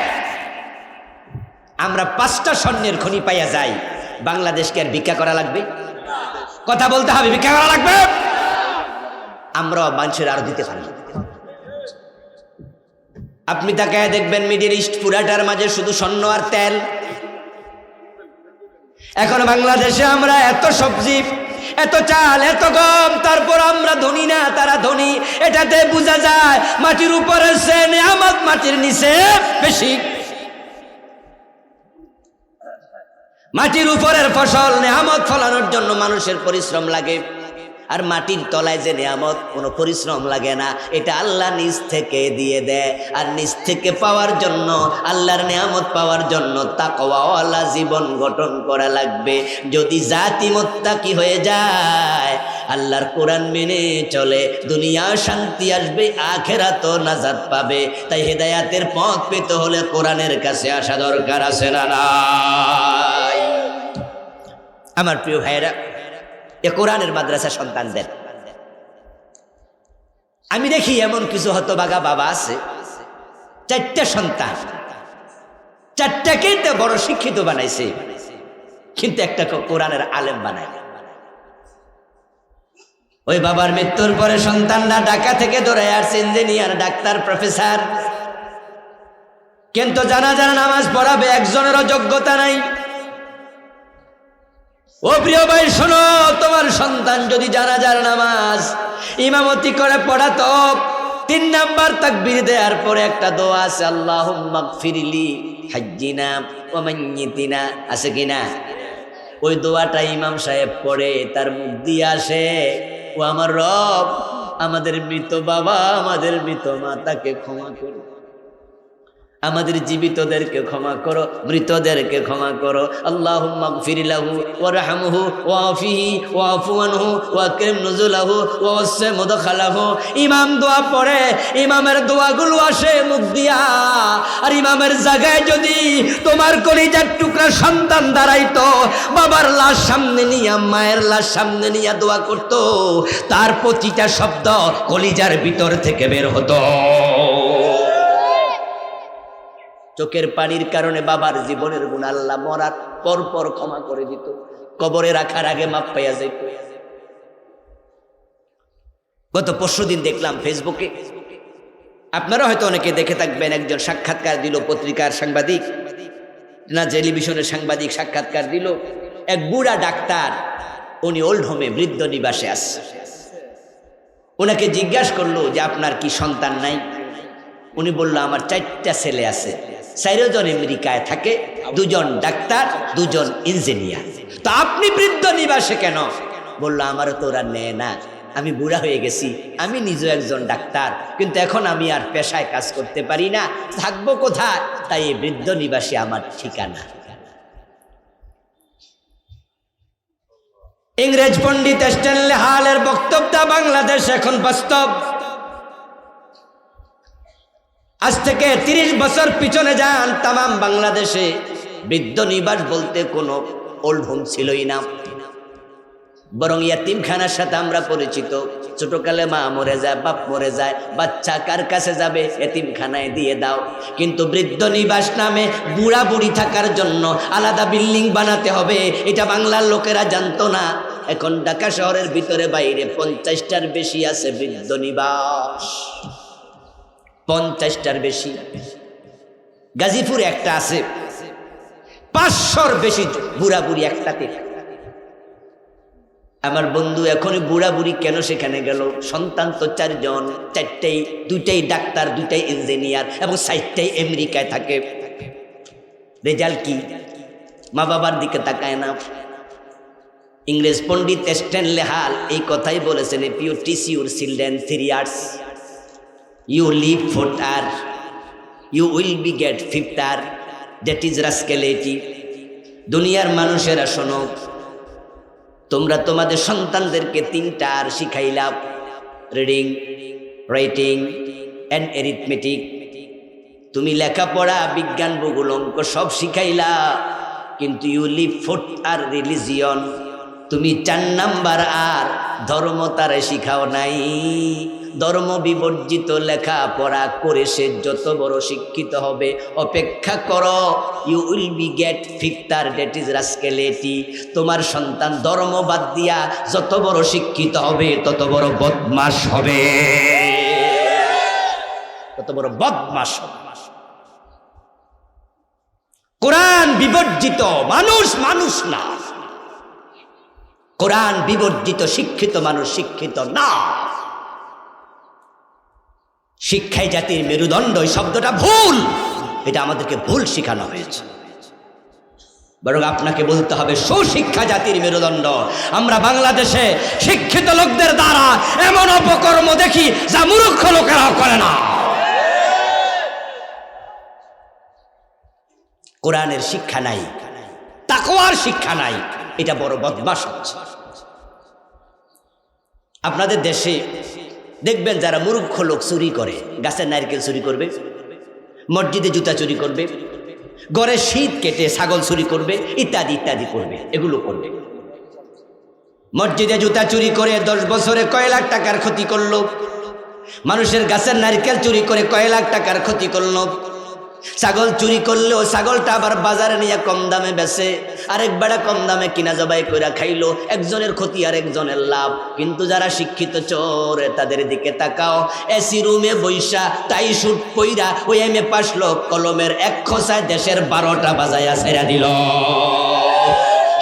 আমরা 5টা স্বর্ণের খনি পাইয়া যাই, বাংলাদেশকে আর ভিক্ষা করা লাগবে? কথা বলতে হবে, ভিক্ষা করা লাগবে? আমরাও মানুষের আরো দিতে পারি। আপনি তাকায় দেখবেন মিডল ইস্ট পুরাটার মাঝে শুধু স্বর্ণ আর তেল। এখন বাংলাদেশে আমরা এত সবজি, এত চাল, এত গম, তারপর আমরা ধনী না, তারা ধনী। এটাতে বোঝা যায় মাটির উপরে সে নেয়ামত মাটির নিচে বেশি। মাটির উপরের ফসল নেয়ামত ফলানোর জন্য মানুষের পরিশ্রম লাগে, আর মাটির তলায় যে নেয়ামত কোনো পরিশ্রম লাগে না, এটা আল্লাহ নিজ থেকে দিয়ে দেয়। আর নিজ থেকে পাওয়ার জন্য, আল্লাহর নেয়ামত পাওয়ার জন্য তাকওয়াওয়ালা জীবন গঠন করা লাগবে। যদি জাতি মুত্তাকি হয়ে যায়, আল্লাহর কোরআন মেনে চলে, দুনিয়া শান্তি আসবে, আখিরাতও নাজাত পাবে। তাই হেদায়াতের পথ পেতে হলে কোরআনের কাছে আসা দরকার আছে না নাই? আমার প্রিয় ভাইয়েরা, এ কোরআনের মাদ্রাসা সন্তানদের আমি দেখি এমন কিছু হতভাগা বাবা আছে, 4টা সন্তান, 4টাকেই তো বড় শিক্ষিত বানাইছে, কিন্তু একটা কোরআনের আলেম বানায়। ওই বাবার মৃত্যুর পরে সন্তানরা ঢাকা থেকে দৌড়ায় আসছে, ইঞ্জিনিয়ার, ডাক্তার, প্রফেসর, কিন্তু জানাজার নামাজ পড়াবে একজনেরও যোগ্যতা নাই। ও প্রিয় ভাই শোনো, তোমার সন্তান যদি জানাজার নামাজ ইমামতি করে পড়াতো, 3 নাম্বার তাকবীর দেওয়ার পরে একটা দোয়া আছে, আল্লাহুম্মা গফিরলি হাজ্জিনা ওয়া মাইয়িতিনা, আছে কিনা? ওই দোয়াটা ইমাম সাহেব পড়ে, তার মুখ দিয়ে আসে, ও আমার রব, আমাদের মৃত বাবা, আমাদের মৃত মাতাকে ক্ষমা করো, আমাদের জীবিতদেরকে ক্ষমা করো, মৃতদেরকে ক্ষমা করো। আল্লাহুম্মা গফির লাহু ওয়ারহামহু ওয়াফিহি ওয়াফু আনহু ওয়াকরিম নুজুলাহু ওয়াসসি মুদখালাহু। ইমাম দোয়া পড়ে, ইমামের দোয়াগুলো আসে মুখ দিয়া। আর ইমামের জায়গায় যদি তোমার কলিজার টুকরা সন্তান দাঁড়াইতো, বাবার লাশ সামনে নিয়া, মায়ের লাশ সামনে নিয়া দোয়া করত, তার প্রতিটা শব্দ কলিজার ভিতর থেকে বের হতো। চোখের পানির কারণে বাবার জীবনের গুণ আল্লাহ মরার পর পর ক্ষমা করে দিত, কবরে রাখার আগে মাপ পাইয়া যাইত। গত পরশুদিন দেখলাম ফেসবুকে, আপনারা হয়তো অনেকে দেখে থাকবেন, একজন সাক্ষাৎকার দিল, পত্রিকার সাংবাদিক না টেলিভিশনের সাংবাদিক সাক্ষাৎকার দিল। এক বুড়া ডাক্তার, উনি ওল্ড হোমে, বৃদ্ধ নিবাসে আসছে। ওনাকে জিজ্ঞাসা করলো যে আপনার কি সন্তান নাই? উনি বলল আমার 4টা ছেলে আছে, 4 জন আমেরিকায় থাকে, 2 জন ডাক্তার, 2 জন ইঞ্জিনিয়ার। তো আপনি বৃদ্ধ নিবাসে কেন? বলল আমারও তো ওরা নেয় না, আমি বুড়া হয়ে গেছি, আমি নিজেও একজন ডাক্তার, কিন্তু এখন আমি আর পেশায় কাজ করতে পারি না, থাকবো কোথায়? তাই এই বৃদ্ধ নিবাসে আমার ঠিকানা। ইংরেজ পণ্ডিত স্ট্যানলি হালের বক্তব্য বাংলাদেশ এখন বাস্তব। আজ থেকে 30 বছর পিছনে যান, তামাম বাংলাদেশে বৃদ্ধ নিবাস বলতে কোনো ওল্ড হোম ছিলই না, বরং ইয়াতিমখানার সাথে আমরা পরিচিত। ছোটকালে মা মরে যায়, বাপ মরে যায়, বাচ্চা কার কাছে যাবে? এতিমখানায় দিয়ে দাও। কিন্তু বৃদ্ধ নিবাস নামে বুড়া বুড়ি থাকার জন্য আলাদা বিল্ডিং বানাতে হবে, এটা বাংলার লোকেরা জানতো না। এখন ঢাকা শহরের ভিতরে বাইরে 50টার বেশি আছে বৃদ্ধ নিবাস, 50টার বেশি। গাজীপুরে একটা আছে, 500-র বেশি বুড়া বুড়ি একটাতে। আমার বন্ধু এখনই বুড়া বুড়ি কেন সেখানে গেল? সন্তান তো 4 জন, 2টাই ডাক্তার, 2টাই ইঞ্জিনিয়ার এবং 4টাই আমেরিকায় থাকে। রেজাল্ট কি? মা বাবার দিকে তাকায় না। ইংরেজ পণ্ডিত স্ট্যানলি হাল এই কথাই বলেছেন, if you teach your children 3 years, you live 4th year, you will be get 5th year, that is rascality. দুনিয়ার মানুষেরা শোনো, তোমরা তোমাদের সন্তানদেরকে 3টা আর শিখাইলা, রিডিং, রাইটিং অ্যান্ড অ্যারিথমেটিক। তুমি লেখাপড়া, বিজ্ঞান, ভূগোল, অঙ্ক সব শিখাইলা, কিন্তু you leave 4th R religion. তুমি 4 নাম্বার আর ধর্ম তারে শিখাও নাই। ধর্ম বিবর্জিত লেখাপড়া করে সে যত বড় শিক্ষিত হবে, অপেক্ষা করো, you will be get 5th আর, দ্যাট ইজ রাস্কেলিটি। তোমার সন্তান ধর্ম বাদ দিয়া যত বড় শিক্ষিত হবে তত বড় বদমাশ হবে, তত বড় বদমাশ হবে। কোরআন বিবর্জিত মানুষ মানুষ না, কোরআন বিবর্জিত শিক্ষিত মানুষ শিক্ষিত না। শিক্ষাই জাতির মেরুদণ্ড, এই শব্দটা ভুল, এটা আমাদেরকে ভুল শেখানো হয়েছে। বরং আপনাকে বলতে হবে সুশিক্ষা জাতির মেরুদণ্ড। আমরা বাংলাদেশে শিক্ষিত লোকদের দ্বারা এমন অপকর্ম দেখি যা মূর্খ লোকেরাও করে না। কোরআনের শিক্ষা নাই, তাকওয়ার শিক্ষা নাই, এটা বড় বদমাশ হচ্ছে। আপনাদের দেশে দেখবেন যারা মূর্খ লোক চুরি করে, গাছের নারকেল চুরি করবে, মসজিদে জুতা চুরি করবে, ঘরে শীত কেটে ছাগল চুরি করবে, ইত্যাদি ইত্যাদি করবে, এগুলো করবে। মসজিদে জুতা চুরি করে 10 বছরে কয় লাখ টাকার ক্ষতি করলো, মানুষের গাছের নারকেল চুরি করে কয় লাখ টাকার ক্ষতি করলো। ছাগল চুরি করলেও ছাগলটা আবার বাজারে নিয়ে কম দামে বেচে, আরেক বেড়া কম দামে কিনা জবাই কইরা খাইলো, একজনের ক্ষতি আর একজনের লাভ। কিন্তু যারা শিক্ষিত চোর তাদের দিকে তাকাও, এসি রুমে বৈশা তাই শুট পইরা ওই এমএ পাস লোক কলমের 1 খোঁচায় দেশের 12টা বাজাইয়া ছেড়া দিল।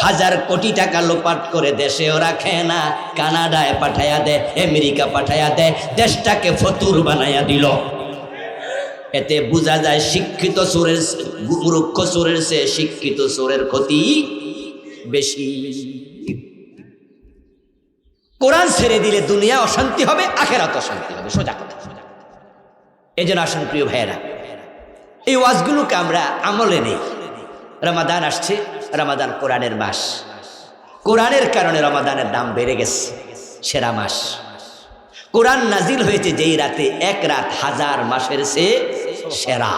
1000 কোটি টাকা লোপাট করে দেশেও রাখে না, কানাডায় পাঠাইয়া দেয়, আমেরিকা পাঠাইয়া দেয়, দেশটাকে ফতুর বানাইয়া দিল। এতে বোঝা যায় শিক্ষিত চোরের, মূর্খ চোরের চেয়ে শিক্ষিত চোরের ক্ষতি বেশি। কোরআন ছেড়ে দিলে দুনিয়া অশান্তি হবে, আখেরাত অশান্তি হবে, সোজা কথা। এই জন্য আসুন প্রিয় ভাইয়েরা, এই ওয়াজগুলোকে আমরা আমলে নেই। রমাদান আসছে, রমাদান কোরআনের মাস, কোরআনের কারণে রমাদানের দাম বেড়ে গেছে, সেরা মাস। কোরআন নাজিল হয়েছে যেই রাতে, 1 রাত 1000 মাসের চেয়ে সেরা।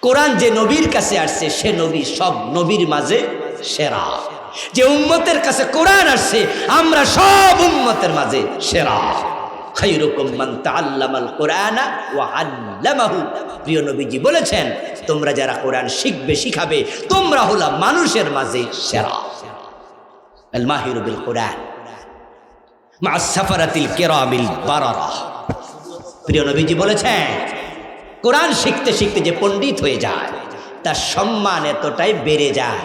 কোরআন যে নবীর কাছে আসছে সে নবী সব নবীর মাঝে সেরা। যে উম্মতের কাছে কোরআন আসছে আমরা সব উম্মতের মাঝে সেরা। খায়রুকুম মান তাআল্লামাল কুরআনা ওয়া আল্লামাহু। প্রিয় নবীজি বলেছেন, তোমরা যারা কোরআন শিখবে শিখাবে তোমরা হলো মানুষের মাঝে সেরা। আল মাহিরু বিল কুরআন মা সাফারাতিল কিরামিল বারারা। প্রিয় নবীজি বলেছেন, কোরআন শিখতে শিখতে যে পণ্ডিত হয়ে যায় তার সম্মান এতটাই বেড়ে যায়,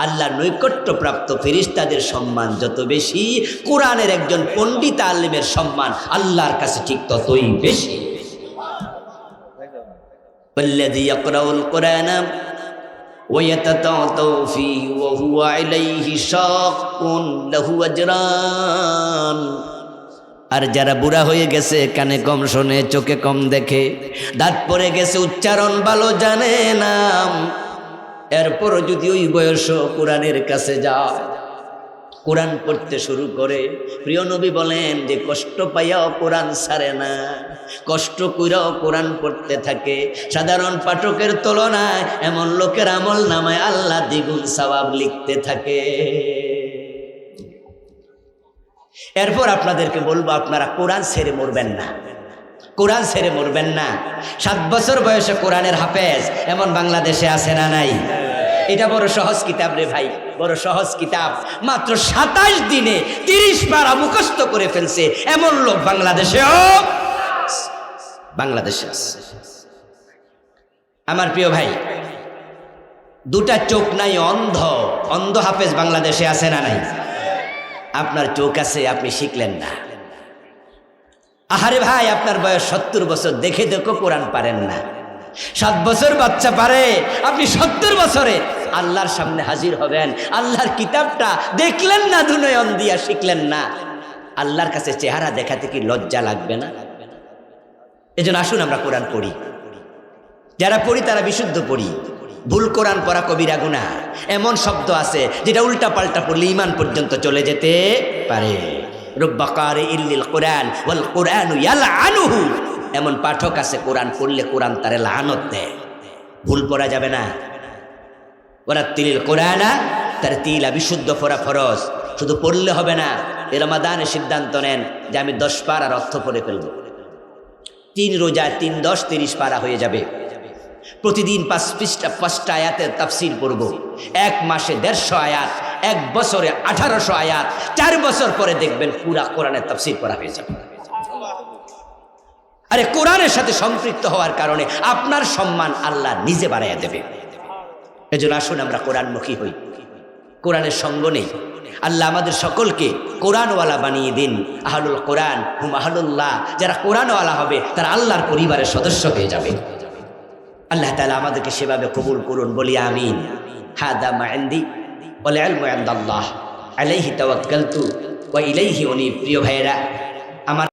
আল্লাহ নৈকট্যপ্রাপ্ত ফেরেশতাদের সম্মান যত বেশি, কোরআনের একজন পণ্ডিত আলেমের সম্মান আল্লাহর কাছে ঠিক ততই বেশি। والذي يقرأ القرآن ويتتعتع فيه وهو عليه شاق له أجران। আর যারা বুড়া হয়ে গেছে, কানে কম শোনে, চোখে কম দেখে, দাঁত পড়ে গেছে, উচ্চারণ ভালো জানে না, এরপরও যদি ওই বয়স কোরআনের কাছে যায়, কোরআন পড়তে শুরু করে, প্রিয় নবী বলেন যে কষ্ট পাইয়াও কোরআন ছাড়ে না, কষ্ট কইরাও কোরআন পড়তে থাকে। সাধারণ পাঠকের তুলনায় এমন লোকের আমল নামায় আল্লাহ দ্বিগুণ সওয়াব লিখতে থাকে। এরপর আপনাদেরকে বলবো, আপনারা কোরআন ছেড়ে মরবেন না, কোরআন ছেড়ে মরবেন না। 7 বছর বয়সে কোরআনের হাফেজ এমন বাংলাদেশে আছে না নাই? এটা বড় সহজ কিতাব রে ভাই, বড় সহজ কিতাব। মাত্র 27 দিনে 30 পারা মুখস্থ করে ফেলছে এমন লোক বাংলাদেশেও আছে। আমার প্রিয় ভাই, দুটা চোখ নাই, অন্ধ, অন্ধ হাফেজ বাংলাদেশে আছে না নাই? আপনার চোখ আছে, আপনি শিখলেন না। আহারে ভাই, আপনার বয়স 70 বছর, দেখে দেখো কোরআন পারেন না। 7 বছর বাচ্চা পারে, আপনি 70 বছরে আল্লাহর সামনে হাজির হবেন, আল্লাহর কিতাবটা দেখলেন না, দুনয়ন দিয়া শিখলেন না। আল্লাহর কাছে চেহারা দেখাতে কি লজ্জা লাগবে না? এজন্য আসুন আমরা কোরআন পড়ি। যারা পড়ি তারা বিশুদ্ধ পড়ি। ভুল কোরআন পড়া কবিরা গুনাহ। এমন শব্দ আছে যেটা উল্টা পাল্টা পড়লে ঈমান পর্যন্ত চলে যেতে পারে। রুব্বা কারিইল লিল কুরআন ওয়াল কুরআনু ইয়ালআনুহু। এমন পাঠক আছে কোরআন পড়লে কোরআন তারে লানত দেয়। ভুল পড়া যাবে না। ওয়ারাত্তিলিল কুরআনা তারতিলা, বিশুদ্ধ পড়া ফরজ। শুধু পড়লে হবে না, এই রমাদানে সিদ্ধান্ত নেন যে আমি 10 পারার অর্থ পড়ে ফেলব। 3 রোজা 3, 10, 30 পারা হয়ে যাবে। প্রতিদিন 5 আয়াতের তাফসীর পড়ব। 1 মাসে 150 আয়াত, 1 বছরে 1800 আয়াত, 4 বছর পরে দেখবেন পুরা কোরআনের তাফসীর পড়া হয়ে যাবে। আরে কোরআনের সাথে সম্পৃক্ত হওয়ার কারণে আপনার সম্মান আল্লাহ নিজে বাড়াইয়া দেবে। এজন্য আসুন আমরা কোরআনমুখী হই, কোরআনের সঙ্গ নেই। আল্লাহ আমাদের সকলকে কোরআনওয়ালা বানিয়ে দিন। আহলুল কোরআন হুম আহলুল্লাহ। যারা কোরআনওয়ালা হবে তারা আল্লাহর পরিবারের সদস্য হয়ে যাবে। আল্লাহ তাআলা আমাদেরকে সেভাবে কবুল করুন, বলি আমিন। হাদা মা ইনদি ওয়াল ইলমু ইনদাল্লাহ আলাইহি তাওয়াক্কালতু ওয়া ইলাইহি উনীব। প্রিয় ভাইয়েরা, আমার